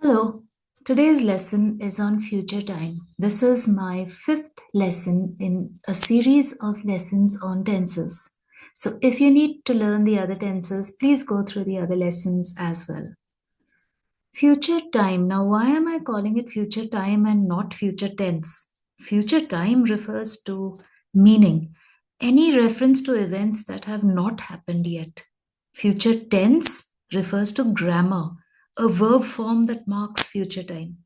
Hello, today's lesson is on future time. This is my fifth lesson in a series of lessons on tenses. So, if you need to learn the other tenses, please go through the other lessons as well. Future time. Now, why am I calling it future time and not future tense? Future time refers to meaning, any reference to events that have not happened yet. Future tense refers to grammar, a verb form that marks future time.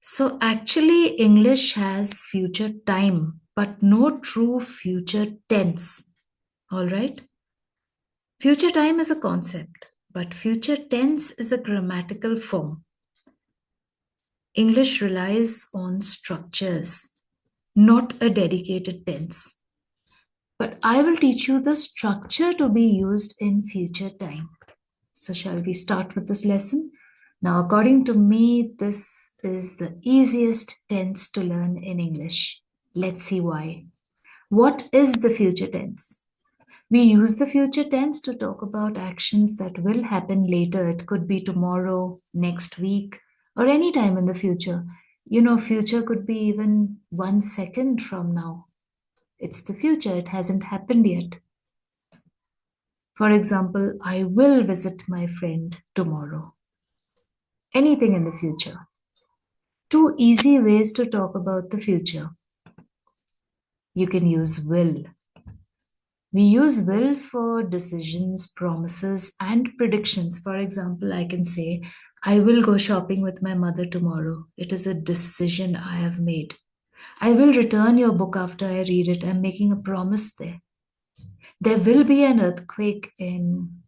So, actually, English has future time, but no true future tense. All right? Future time is a concept, but future tense is a grammatical form. English relies on structures, not a dedicated tense. But I will teach you the structure to be used in future time. So, shall we start with this lesson? Now, according to me, this is the easiest tense to learn in English. Let's see why. What is the future tense? We use the future tense to talk about actions that will happen later. It could be tomorrow, next week, or any time in the future. Future could be even 1 second from now. It's the future, it hasn't happened yet. For example, I will visit my friend tomorrow. Anything in the future. Two easy ways to talk about the future. You can use will. We use will for decisions, promises, and predictions. For example, I can say, I will go shopping with my mother tomorrow. It is a decision I have made. I will return your book after I read it. I'm making a promise there. There will be an earthquake in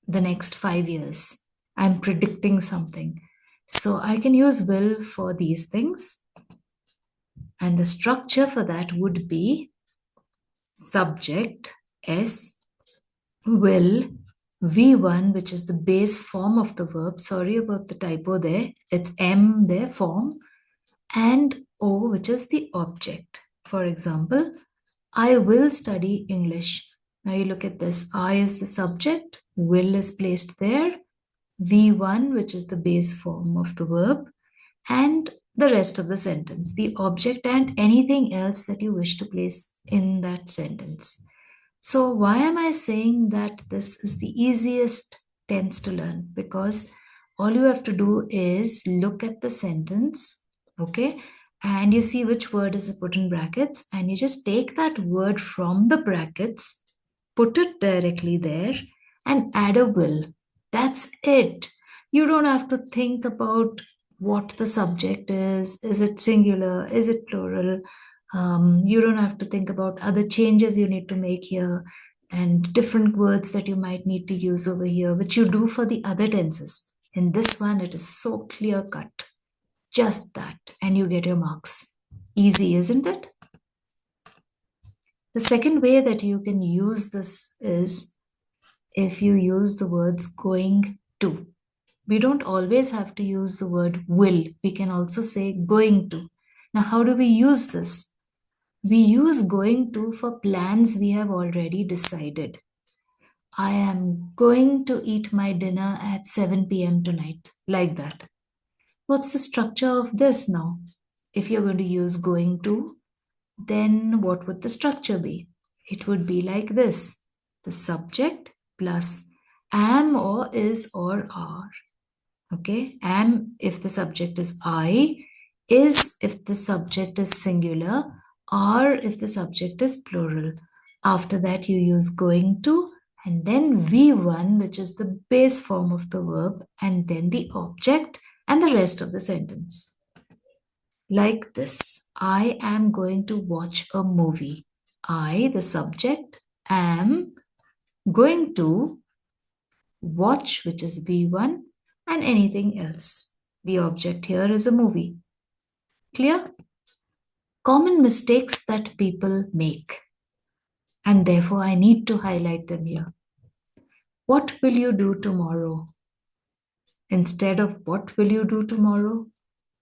the next 5 years. I'm predicting something. So I can use will for these things. And the structure for that would be subject S will V1, which is the base form of the verb. Sorry about the typo there. It's M there, form, and O, which is the object. For example, I will study English. Now you look at this. I is the subject, will is placed there, V1, which is the base form of the verb, and the rest of the sentence, the object and anything else that you wish to place in that sentence. So, why am I saying that this is the easiest tense to learn? Because all you have to do is look at the sentence, okay, and you see which word is put in brackets, and you just take that word from the brackets, put it directly there, and add a will. That's it. You don't have to think about what the subject is. Is it singular? Is it plural? You don't have to think about other changes you need to make here and different words that you might need to use over here, which you do for the other tenses. In this one, it is so clear cut. Just that, and you get your marks. Easy, isn't it? The second way that you can use this is if you use the words going to. We don't always have to use the word will. We can also say going to. Now, how do we use this? We use going to for plans we have already decided. I am going to eat my dinner at 7 p.m. tonight, like that. What's the structure of this now? If you're going to use going to, then what would the structure be? It would be like this: the subject plus am or is or are. Okay, am if the subject is I, is if the subject is singular, are if the subject is plural. After that, you use going to, and then V1, which is the base form of the verb, and then the object and the rest of the sentence. Like this: I am going to watch a movie. I, the subject, am going to watch, which is V1, and anything else. The object here is a movie. Clear? Common mistakes that people make, and therefore I need to highlight them here. What will you do tomorrow? Instead of what will you do tomorrow,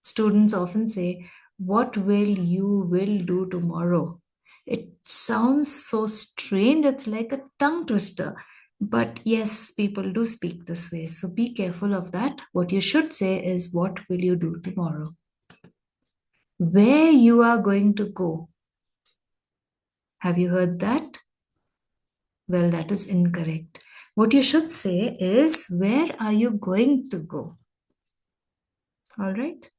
students often say, what will do tomorrow? It sounds so strange, it's like a tongue twister. But yes, people do speak this way. So be careful of that. What you should say is, what will you do tomorrow? Where you are going to go. Have you heard that? Well, that is incorrect. What you should say is, where are you going to go? All right.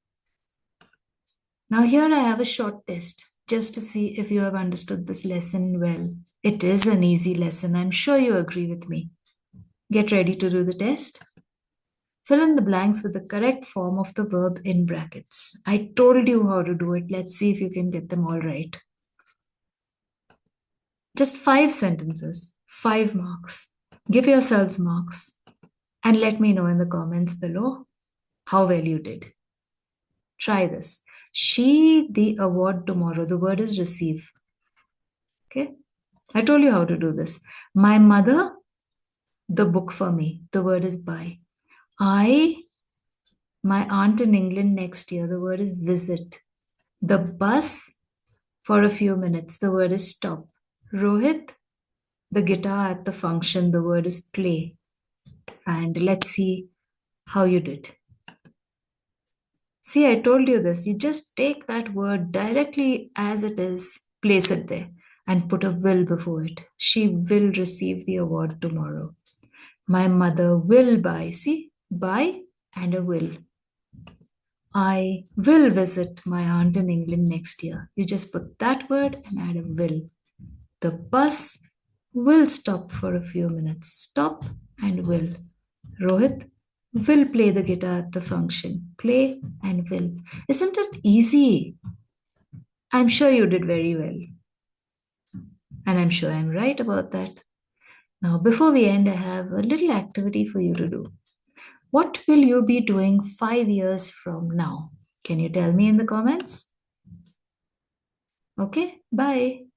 Now, here I have a short test just to see if you have understood this lesson well. It is an easy lesson. I'm sure you agree with me. Get ready to do the test. Fill in the blanks with the correct form of the verb in brackets. I told you how to do it. Let's see if you can get them all right. Just 5 sentences, 5 marks. Give yourselves marks and let me know in the comments below how well you did. Try this. She the award tomorrow. The word is receive. Okay. I told you how to do this. My mother, the book for me. The word is buy. My aunt in England next year. The word is visit. The bus for a few minutes. The word is stop. Rohit, the guitar at the function. The word is play. And let's see how you did. See, I told you this. You just take that word directly as it is, place it there, and put a will before it. She will receive the award tomorrow. My mother will buy. See, buy and a will. I will visit my aunt in England next year. You just put that word and add a will. The bus will stop for a few minutes. Stop and will. Rohit will play the guitar at the function. Play and will. Isn't it easy? I'm sure you did very well. And I'm sure I'm right about that. Now, before we end, I have a little activity for you to do. What will you be doing 5 years from now? Can you tell me in the comments? Okay, bye.